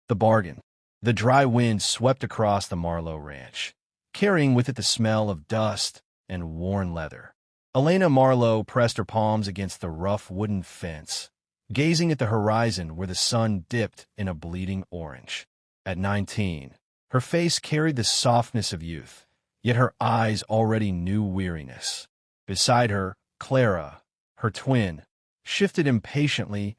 The bargain. The dry wind swept across the Marlowe ranch, carrying with it the smell of dust and worn leather. Elena Marlowe pressed her palms against the rough wooden fence, gazing at the horizon where the sun dipped in a bleeding orange. At 19, her face carried the softness of youth, yet her eyes already knew weariness. Beside her, Clara, her twin, shifted impatiently,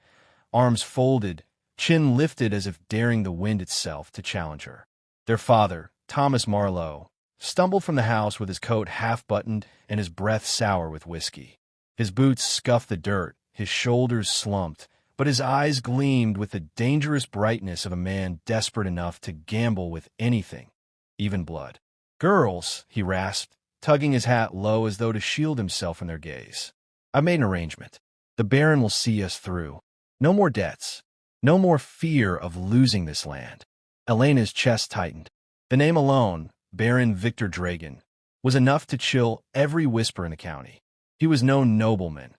arms folded, chin lifted as if daring the wind itself to challenge her. Their father, Thomas Marlowe, stumbled from the house with his coat half-buttoned and his breath sour with whiskey. His boots scuffed the dirt, his shoulders slumped, but his eyes gleamed with the dangerous brightness of a man desperate enough to gamble with anything, even blood. "Girls," he rasped, tugging his hat low as though to shield himself from their gaze. "I've made an arrangement. The Baron will see us through. No more debts. No more fear of losing this land." Elena's chest tightened. The name alone, Baron Victor Draegon, was enough to chill every whisper in the county. He was no nobleman,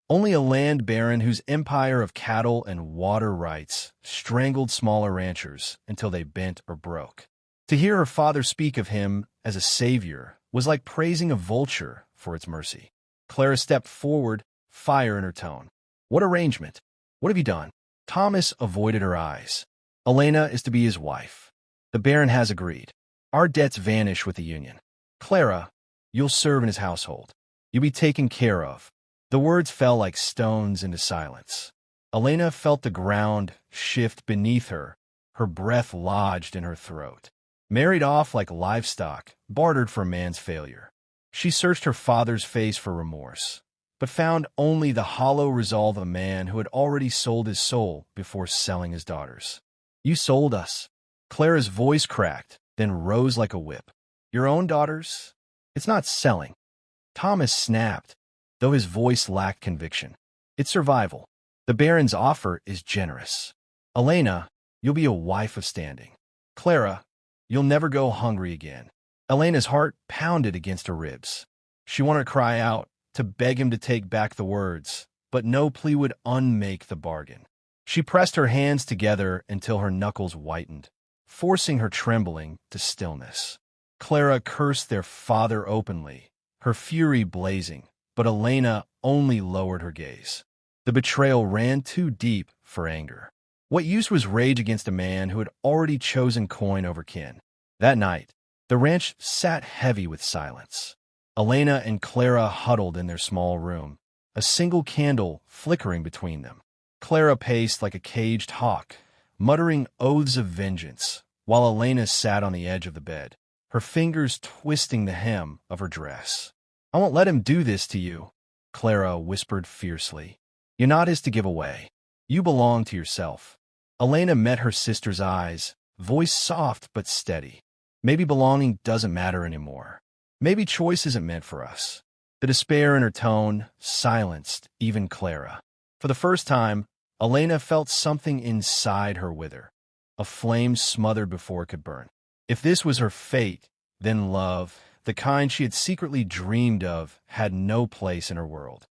only a land baron whose empire of cattle and water rights strangled smaller ranchers until they bent or broke. To hear her father speak of him as a savior was like praising a vulture for its mercy. Clara stepped forward, fire in her tone. "What arrangement? What have you done?" Thomas avoided her eyes. "Elena is to be his wife. The Baron has agreed. Our debts vanish with the union. Clara, you'll serve in his household. You'll be taken care of." The words fell like stones into silence. Elena felt the ground shift beneath her, her breath lodged in her throat. Married off like livestock, bartered for man's failure. She searched her father's face for remorse, but found only the hollow resolve of a man who had already sold his soul before selling his daughters. "You sold us." Clara's voice cracked, then rose like a whip. "Your own daughters? It's not selling." Thomas snapped, though his voice lacked conviction. "It's survival. The Baron's offer is generous. Elena, you'll be a wife of standing. Clara, you'll never go hungry again." Elena's heart pounded against her ribs. She wanted to cry out, to beg him to take back the words, but no plea would unmake the bargain. She pressed her hands together until her knuckles whitened, forcing her trembling to stillness. Clara cursed their father openly, her fury blazing, but Elena only lowered her gaze. The betrayal ran too deep for anger. What use was rage against a man who had already chosen coin over kin? That night, the ranch sat heavy with silence. Elena and Clara huddled in their small room, a single candle flickering between them. Clara paced like a caged hawk, muttering oaths of vengeance, while Elena sat on the edge of the bed, her fingers twisting the hem of her dress. "I won't let him do this to you," Clara whispered fiercely. "You're not his to give away. You belong to yourself." Elena met her sister's eyes, voice soft but steady. "Maybe belonging doesn't matter anymore. Maybe choice isn't meant for us." The despair in her tone silenced even Clara. For the first time, Elena felt something inside her wither, a flame smothered before it could burn. If this was her fate, then love, the kind she had secretly dreamed of, had no place in her world.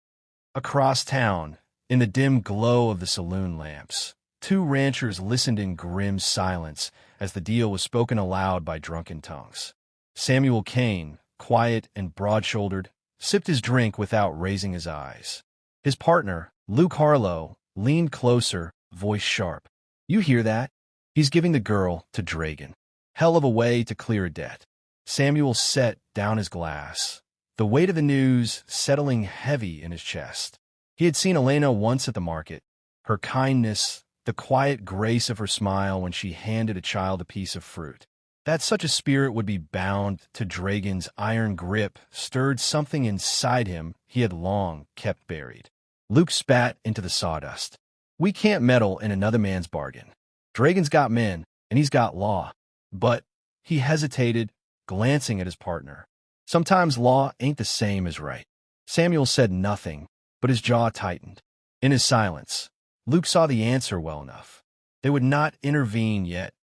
Across town, in the dim glow of the saloon lamps, two ranchers listened in grim silence as the deal was spoken aloud by drunken tongues. Samuel Kane, quiet and broad-shouldered, sipped his drink without raising his eyes. His partner, Luke Harlow, leaned closer, voice sharp. "You hear that? He's giving the girl to Draegon. Hell of a way to clear a debt." Samuel set down his glass, the weight of the news settling heavy in his chest. He had seen Elena once at the market, her kindness, the quiet grace of her smile when she handed a child a piece of fruit. That such a spirit would be bound to Draegon's iron grip stirred something inside him he had long kept buried. Luke spat into the sawdust. "We can't meddle in another man's bargain. Draegon's got men, and he's got law." But he hesitated, glancing at his partner. "Sometimes law ain't the same as right." Samuel said nothing, but his jaw tightened. In his silence, Luke saw the answer well enough. They would not intervene yet,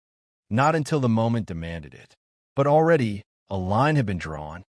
not until the moment demanded it. But already, a line had been drawn.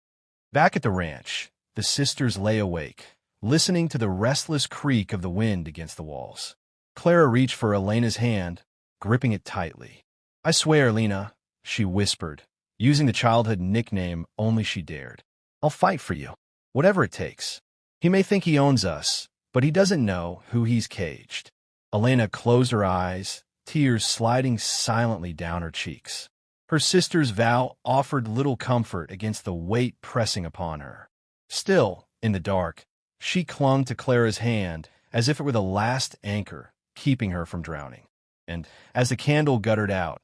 Back at the ranch, the sisters lay awake, listening to the restless creak of the wind against the walls. Clara reached for Elena's hand, gripping it tightly. "I swear, Lena," she whispered, using the childhood nickname only she dared. "I'll fight for you, whatever it takes. He may think he owns us, but he doesn't know who he's caged." Elena closed her eyes, tears sliding silently down her cheeks. Her sister's vow offered little comfort against the weight pressing upon her. Still, in the dark, she clung to Clara's hand as if it were the last anchor keeping her from drowning. And as the candle guttered out,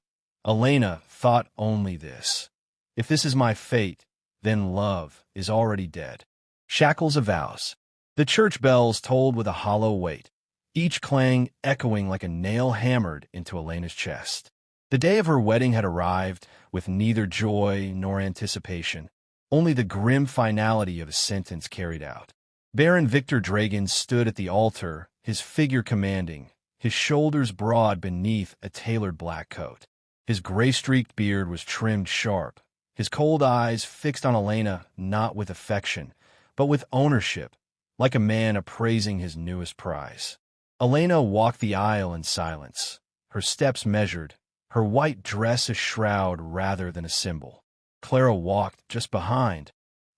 Elena thought only this: if this is my fate, then love is already dead. Shackles of vows. The church bells tolled with a hollow weight, each clang echoing like a nail hammered into Elena's chest. The day of her wedding had arrived with neither joy nor anticipation, only the grim finality of a sentence carried out. Baron Draegon stood at the altar, his figure commanding, his shoulders broad beneath a tailored black coat. His gray-streaked beard was trimmed sharp, his cold eyes fixed on Elena not with affection, but with ownership, like a man appraising his newest prize. Elena walked the aisle in silence, her steps measured, her white dress a shroud rather than a symbol. Clara walked just behind,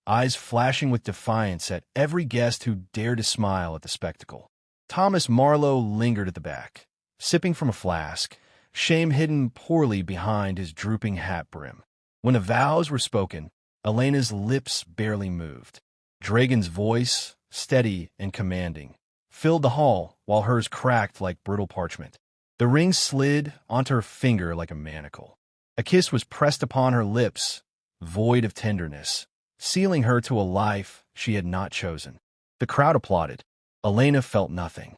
eyes flashing with defiance at every guest who dared to smile at the spectacle. Thomas Marlowe lingered at the back, sipping from a flask, shame hidden poorly behind his drooping hat brim. When the vows were spoken, Elena's lips barely moved. Draegon's voice, steady and commanding, filled the hall while hers cracked like brittle parchment. The ring slid onto her finger like a manacle. A kiss was pressed upon her lips, void of tenderness, sealing her to a life she had not chosen. The crowd applauded. Elena felt nothing.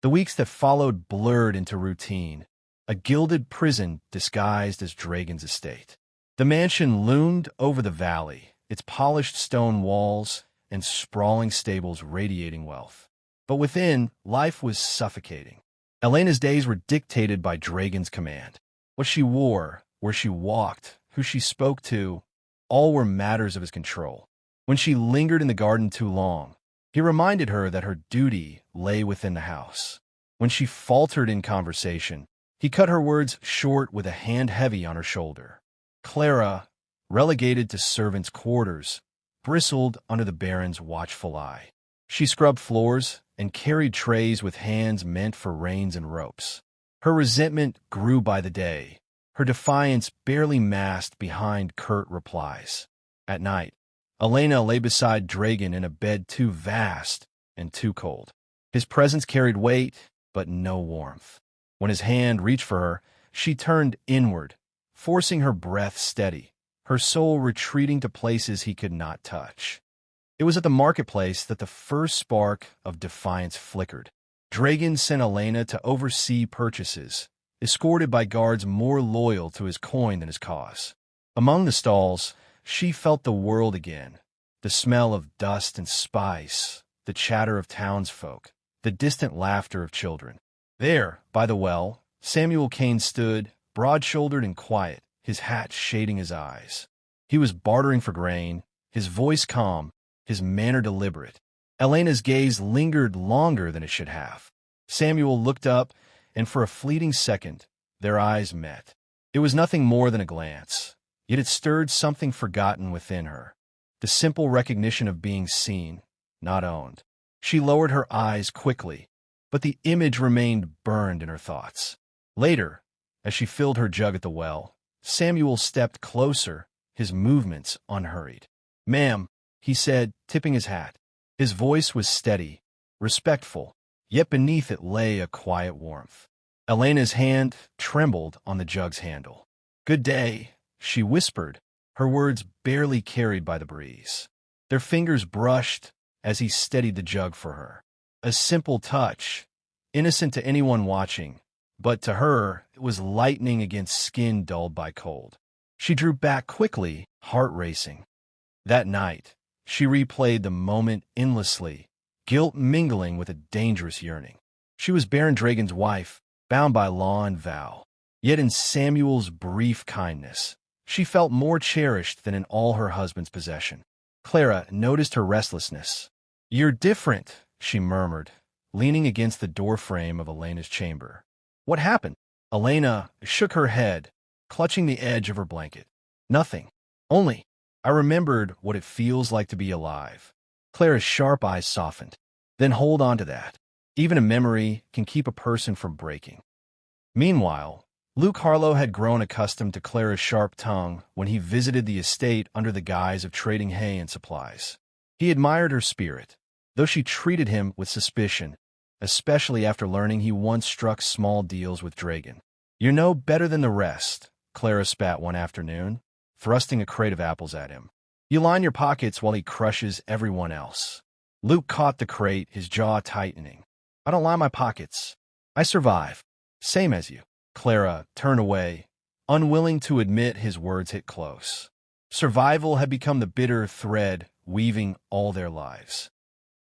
The weeks that followed blurred into routine, a gilded prison disguised as Draegon's estate. The mansion loomed over the valley, its polished stone walls and sprawling stables radiating wealth. But within, life was suffocating. Elena's days were dictated by Draegon's command. What she wore, where she walked, who she spoke to, all were matters of his control. When she lingered in the garden too long, he reminded her that her duty lay within the house. When she faltered in conversation, he cut her words short with a hand heavy on her shoulder. Clara, relegated to servants' quarters, bristled under the Baron's watchful eye. She scrubbed floors and carried trays with hands meant for reins and ropes. Her resentment grew by the day, her defiance barely masked behind curt replies. At night, Elena lay beside Draegon in a bed too vast and too cold. His presence carried weight, but no warmth. When his hand reached for her, she turned inward, forcing her breath steady, her soul retreating to places he could not touch. It was at the marketplace that the first spark of defiance flickered. Draegon sent Elena to oversee purchases, escorted by guards more loyal to his coin than his cause. Among the stalls, she felt the world again, the smell of dust and spice, the chatter of townsfolk, the distant laughter of children. There, by the well, Samuel Kane stood, broad-shouldered and quiet, his hat shading his eyes. He was bartering for grain, his voice calm, his manner deliberate. Elena's gaze lingered longer than it should have. Samuel looked up, and for a fleeting second, their eyes met. It was nothing more than a glance, yet it stirred something forgotten within her, the simple recognition of being seen, not owned. She lowered her eyes quickly, but the image remained burned in her thoughts. Later, as she filled her jug at the well, Samuel stepped closer, his movements unhurried. "Ma'am," he said, tipping his hat. His voice was steady, respectful, yet beneath it lay a quiet warmth. Elena's hand trembled on the jug's handle. "Good day," she whispered, her words barely carried by the breeze. Their fingers brushed as he steadied the jug for her. A simple touch, innocent to anyone watching, but to her it was lightning against skin dulled by cold. She drew back quickly, heart racing. That night, she replayed the moment endlessly, guilt mingling with a dangerous yearning. She was Baron Draegon's wife, bound by law and vow. Yet in Samuel's brief kindness, she felt more cherished than in all her husband's possession. Clara noticed her restlessness. "You're different," she murmured, leaning against the doorframe of Elena's chamber. "What happened?" Elena shook her head, clutching the edge of her blanket. Nothing. Only, I remembered what it feels like to be alive. Clara's sharp eyes softened. Then hold on to that. Even a memory can keep a person from breaking. Meanwhile, Luke Harlow had grown accustomed to Clara's sharp tongue when he visited the estate under the guise of trading hay and supplies. He admired her spirit, though she treated him with suspicion, especially after learning he once struck small deals with Draegon. "You're no better than the rest," Clara spat one afternoon, thrusting a crate of apples at him. "You line your pockets while he crushes everyone else." Luke caught the crate, his jaw tightening. "I don't line my pockets. I survive. Same as you." Clara turned away, unwilling to admit his words hit close. Survival had become the bitter thread weaving all their lives.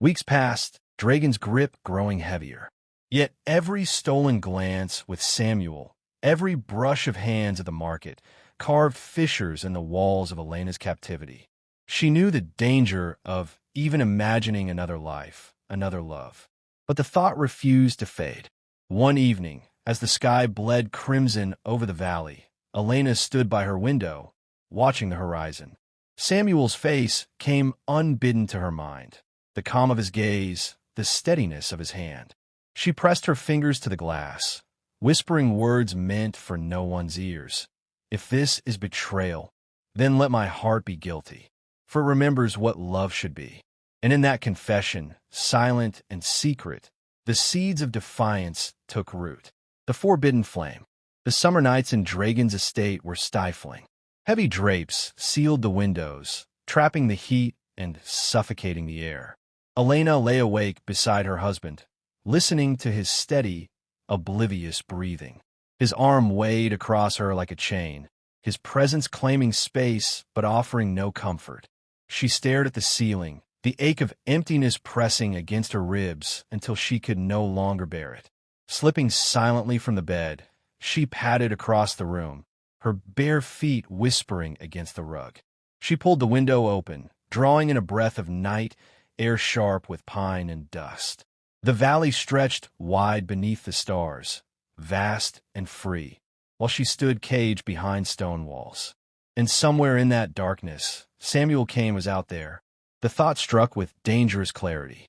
Weeks passed, Draegon's grip growing heavier. Yet every stolen glance with Samuel, every brush of hands at the market, carved fissures in the walls of Elena's captivity. She knew the danger of even imagining another life, another love. But the thought refused to fade. One evening, as the sky bled crimson over the valley, Elena stood by her window, watching the horizon. Samuel's face came unbidden to her mind. The calm of his gaze, the steadiness of his hand. She pressed her fingers to the glass, whispering words meant for no one's ears. "If this is betrayal, then let my heart be guilty, for it remembers what love should be." And in that confession, silent and secret, the seeds of defiance took root. The forbidden flame. The summer nights in Draegon's estate were stifling. Heavy drapes sealed the windows, trapping the heat and suffocating the air. Elena lay awake beside her husband, listening to his steady, oblivious breathing. His arm weighed across her like a chain, his presence claiming space but offering no comfort. She stared at the ceiling, the ache of emptiness pressing against her ribs until she could no longer bear it. Slipping silently from the bed, she padded across the room, her bare feet whispering against the rug. She pulled the window open, drawing in a breath of night, air sharp with pine and dust. The valley stretched wide beneath the stars, vast and free, while she stood caged behind stone walls. And somewhere in that darkness, Samuel Kane was out there. The thought struck with dangerous clarity.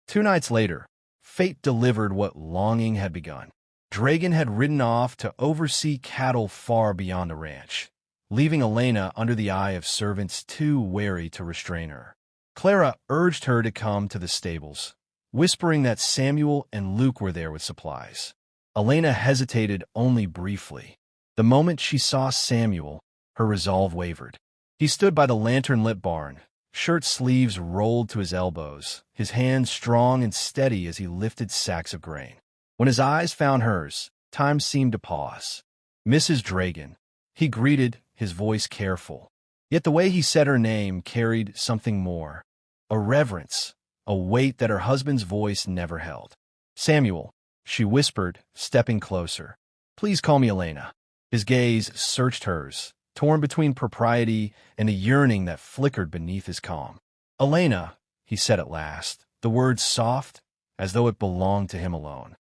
2 nights later, fate delivered what longing had begun. Draegon had ridden off to oversee cattle far beyond the ranch, leaving Elena under the eye of servants too wary to restrain her. Clara urged her to come to the stables, whispering that Samuel and Luke were there with supplies. Elena hesitated only briefly. The moment she saw Samuel, her resolve wavered. He stood by the lantern-lit barn, shirt sleeves rolled to his elbows, his hands strong and steady as he lifted sacks of grain. When his eyes found hers, time seemed to pause. "Mrs. Draegon," he greeted, his voice careful. Yet the way he said her name carried something more, a reverence, a weight that her husband's voice never held. "Samuel," she whispered, stepping closer. "Please call me Elena." His gaze searched hers, torn between propriety and a yearning that flickered beneath his calm. "Elena," he said at last, the words soft, as though it belonged to him alone.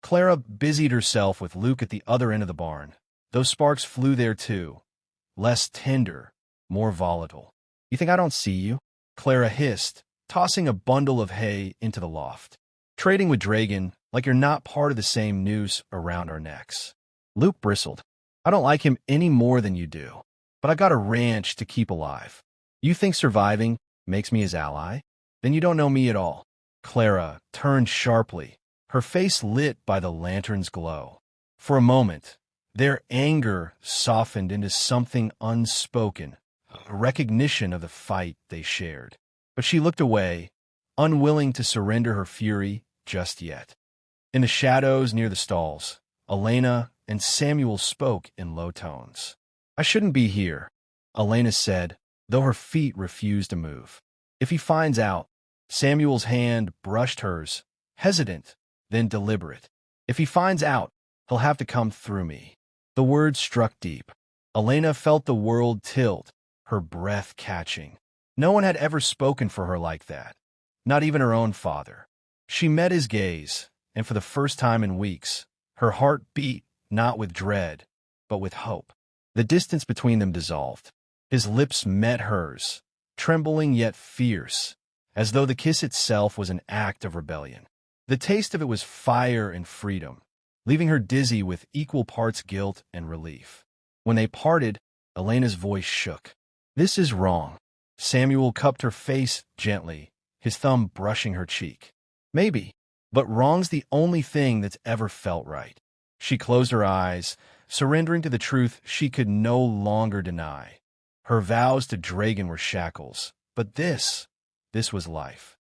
Clara busied herself with Luke at the other end of the barn. Those sparks flew there too, less tender, more volatile. "You think I don't see you?" Clara hissed, tossing a bundle of hay into the loft. "Trading with Draegon like you're not part of the same noose around our necks." Luke bristled. "I don't like him any more than you do, but I got a ranch to keep alive. You think surviving makes me his ally? Then you don't know me at all." Clara turned sharply, her face lit by the lantern's glow. For a moment, their anger softened into something unspoken, a recognition of the fight they shared. But she looked away, unwilling to surrender her fury just yet. In the shadows near the stalls, Elena and Samuel spoke in low tones. "I shouldn't be here," Elena said, though her feet refused to move. "If he finds out," Samuel's hand brushed hers, hesitant, then deliberate. "If he finds out, he'll have to come through me." The words struck deep. Elena felt the world tilt, her breath catching. No one had ever spoken for her like that, not even her own father. She met his gaze, and for the first time in weeks, her heart beat not with dread, but with hope. The distance between them dissolved. His lips met hers, trembling yet fierce, as though the kiss itself was an act of rebellion. The taste of it was fire and freedom, leaving her dizzy with equal parts guilt and relief. When they parted, Elena's voice shook. "This is wrong." Samuel cupped her face gently, his thumb brushing her cheek. "Maybe, but wrong's the only thing that's ever felt right." She closed her eyes, surrendering to the truth she could no longer deny. Her vows to Draegon were shackles, but this was life.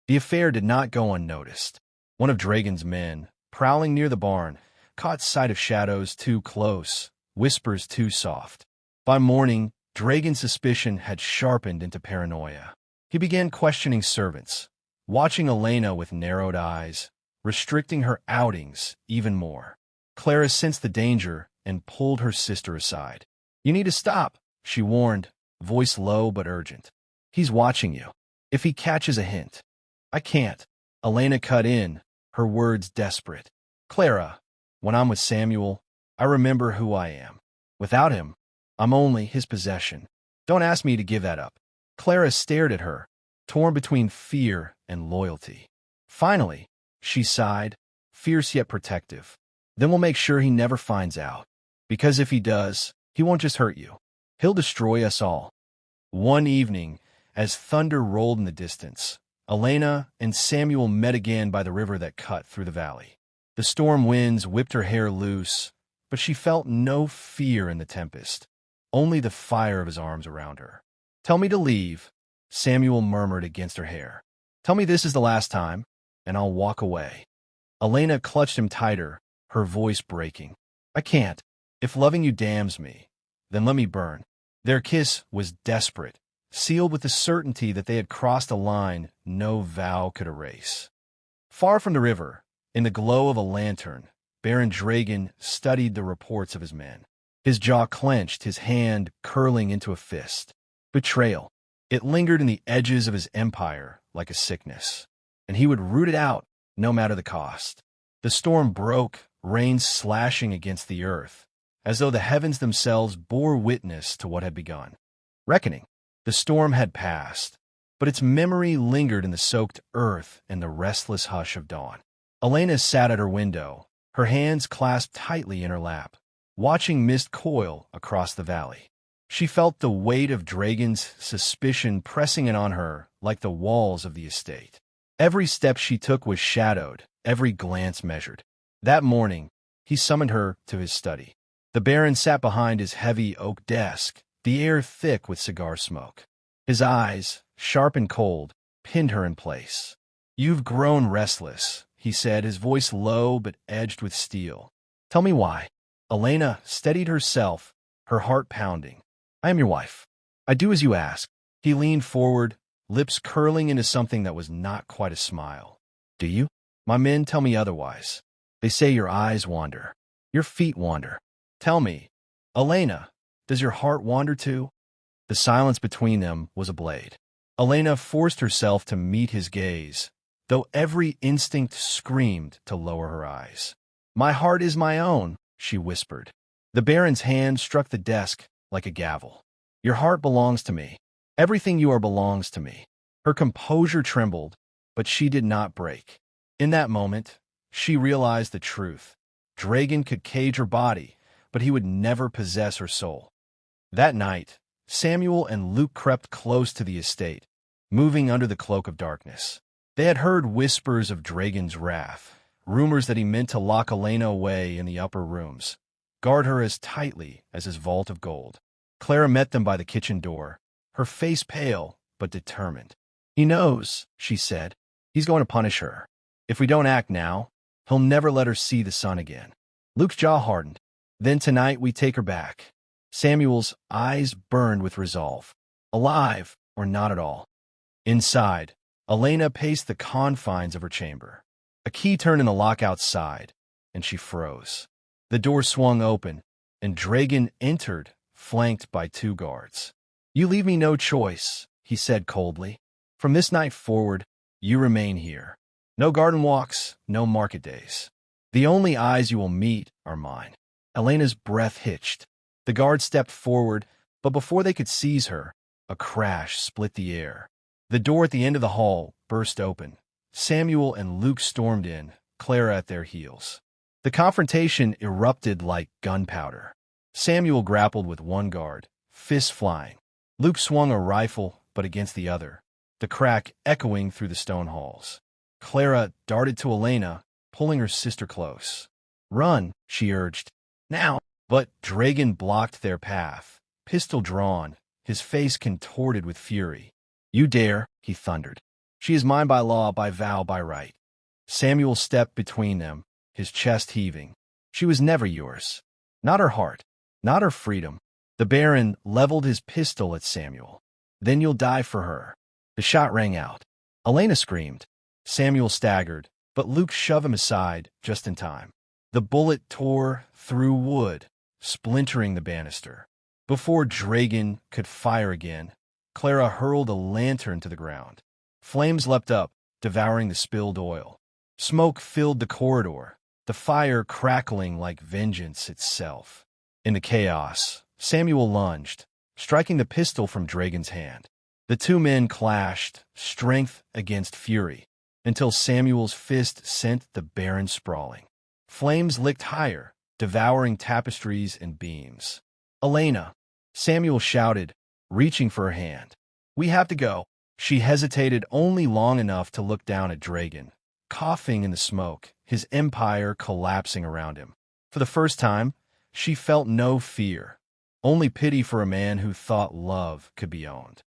The affair did not go unnoticed. One of Draegon's men, prowling near the barn, caught sight of shadows too close, whispers too soft. By morning, Draegon's suspicion had sharpened into paranoia. He began questioning servants, watching Elena with narrowed eyes, restricting her outings even more. Clara sensed the danger and pulled her sister aside. "You need to stop," she warned, voice low but urgent. "He's watching you. If he catches a hint." "I can't." Elena cut in, her words desperate. "Clara, when I'm with Samuel, I remember who I am. Without him, I'm only his possession. Don't ask me to give that up." Clara stared at her, torn between fear and loyalty. Finally, she sighed, fierce yet protective. "Then we'll make sure he never finds out. Because if he does, he won't just hurt you. He'll destroy us all." One evening, as thunder rolled in the distance, Elena and Samuel met again by the river that cut through the valley. The storm winds whipped her hair loose, but she felt no fear in the tempest, only the fire of his arms around her. "Tell me to leave," Samuel murmured against her hair. "Tell me this is the last time, and I'll walk away." Elena clutched him tighter, her voice breaking. "I can't. If loving you damns me, then let me burn." Their kiss was desperate, sealed with the certainty that they had crossed a line no vow could erase. Far from the river, in the glow of a lantern, Baron Draegon studied the reports of his men. His jaw clenched, his hand curling into a fist. Betrayal. It lingered in the edges of his empire like a sickness, and he would root it out, no matter the cost. The storm broke, rain slashing against the earth, as though the heavens themselves bore witness to what had begun. Reckoning. The storm had passed, but its memory lingered in the soaked earth and the restless hush of dawn. Elena sat at her window, her hands clasped tightly in her lap, watching mist coil across the valley. She felt the weight of Draegon's suspicion pressing in on her like the walls of the estate. Every step she took was shadowed, every glance measured. That morning, he summoned her to his study. The Baron sat behind his heavy oak desk, the air thick with cigar smoke. His eyes, sharp and cold, pinned her in place. "You've grown restless," he said, his voice low but edged with steel. "Tell me why." Elena steadied herself, her heart pounding. "I am your wife. I do as you ask." He leaned forward, lips curling into something that was not quite a smile. "Do you? My men tell me otherwise. They say your eyes wander. Your feet wander. Tell me, Elena, does your heart wander too?" The silence between them was a blade. Elena forced herself to meet his gaze, though every instinct screamed to lower her eyes. "My heart is my own," she whispered. The Baron's hand struck the desk like a gavel. "Your heart belongs to me. Everything you are belongs to me." Her composure trembled, but she did not break. In that moment, she realized the truth. Draegon could cage her body, but he would never possess her soul. That night, Samuel and Luke crept close to the estate, moving under the cloak of darkness. They had heard whispers of Draegon's wrath, rumors that he meant to lock Elena away in the upper rooms, guard her as tightly as his vault of gold. Clara met them by the kitchen door, her face pale but determined. "He knows," she said. "He's going to punish her. If we don't act now, he'll never let her see the sun again." Luke's jaw hardened. "Then tonight we take her back." Samuel's eyes burned with resolve. Alive or not at all. Inside, Elena paced the confines of her chamber. A key turned in the lock outside, and she froze. The door swung open, and Draegon entered, flanked by 2 guards. "You leave me no choice," he said coldly. "From this night forward, you remain here. No garden walks, no market days. The only eyes you will meet are mine." Elena's breath hitched. The guard stepped forward, but before they could seize her, a crash split the air. The door at the end of the hall burst open. Samuel and Luke stormed in, Clara at their heels. The confrontation erupted like gunpowder. Samuel grappled with one guard, fists flying. Luke swung a rifle, but against the other, the crack echoing through the stone halls. Clara darted to Elena, pulling her sister close. "Run," she urged. "Now!" But Draegon blocked their path, pistol drawn, his face contorted with fury. "You dare," he thundered. "She is mine by law, by vow, by right." Samuel stepped between them, his chest heaving. "She was never yours. Not her heart, not her freedom." The Baron leveled his pistol at Samuel. "Then you'll die for her." The shot rang out. Elena screamed. Samuel staggered, but Luke shoved him aside just in time. The bullet tore through wood, splintering the banister. Before Draegon could fire again, Clara hurled a lantern to the ground. Flames leapt up, devouring the spilled oil. Smoke filled the corridor, the fire crackling like vengeance itself. In the chaos, Samuel lunged, striking the pistol from Draegon's hand. The two men clashed, strength against fury, until Samuel's fist sent the Baron sprawling. Flames licked higher, devouring tapestries and beams. "Elena!" Samuel shouted, reaching for her hand. "We have to go." She hesitated only long enough to look down at Draegon, coughing in the smoke, his empire collapsing around him. For the first time, she felt no fear, only pity for a man who thought love could be owned.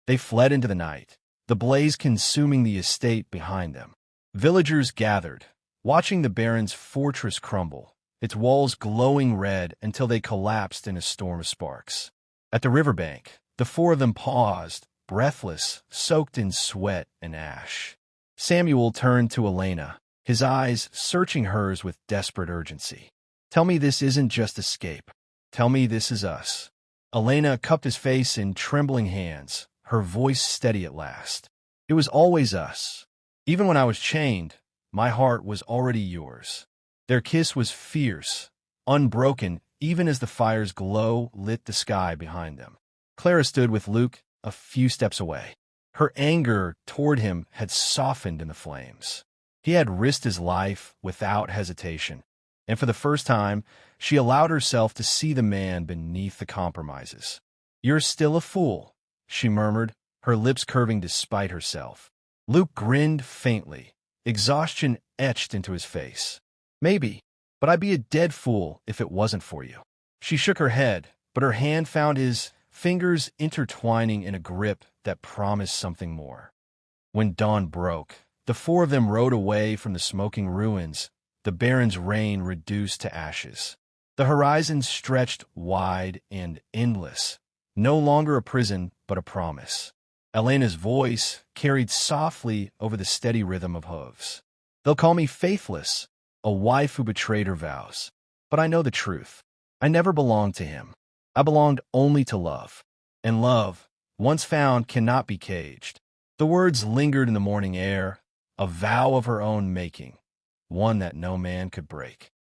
They fled into the night, the blaze consuming the estate behind them. Villagers gathered, watching the Baron's fortress crumble, its walls glowing red until they collapsed in a storm of sparks. At the riverbank, the four of them paused, breathless, soaked in sweat and ash. Samuel turned to Elena, his eyes searching hers with desperate urgency. "Tell me this isn't just escape. Tell me this is us." Elena cupped his face in trembling hands, her voice steady at last. "It was always us. Even when I was chained, my heart was already yours." Their kiss was fierce, unbroken, even as the fire's glow lit the sky behind them. Clara stood with Luke a few steps away. Her anger toward him had softened in the flames. He had risked his life without hesitation, and for the first time, she allowed herself to see the man beneath the compromises. "You're still a fool," she murmured, her lips curving despite herself. Luke grinned faintly, exhaustion etched into his face. "Maybe, but I'd be a dead fool if it wasn't for you." She shook her head, but her hand found his, fingers intertwining in a grip that promised something more. When dawn broke, the four of them rode away from the smoking ruins, the Baron's reign reduced to ashes. The horizon stretched wide and endless, no longer a prison but a promise. Elena's voice carried softly over the steady rhythm of hooves. "They'll call me faithless, a wife who betrayed her vows. But I know the truth. I never belonged to him. I belonged only to love. And love, once found, cannot be caged." The words lingered in the morning air, a vow of her own making, one that no man could break.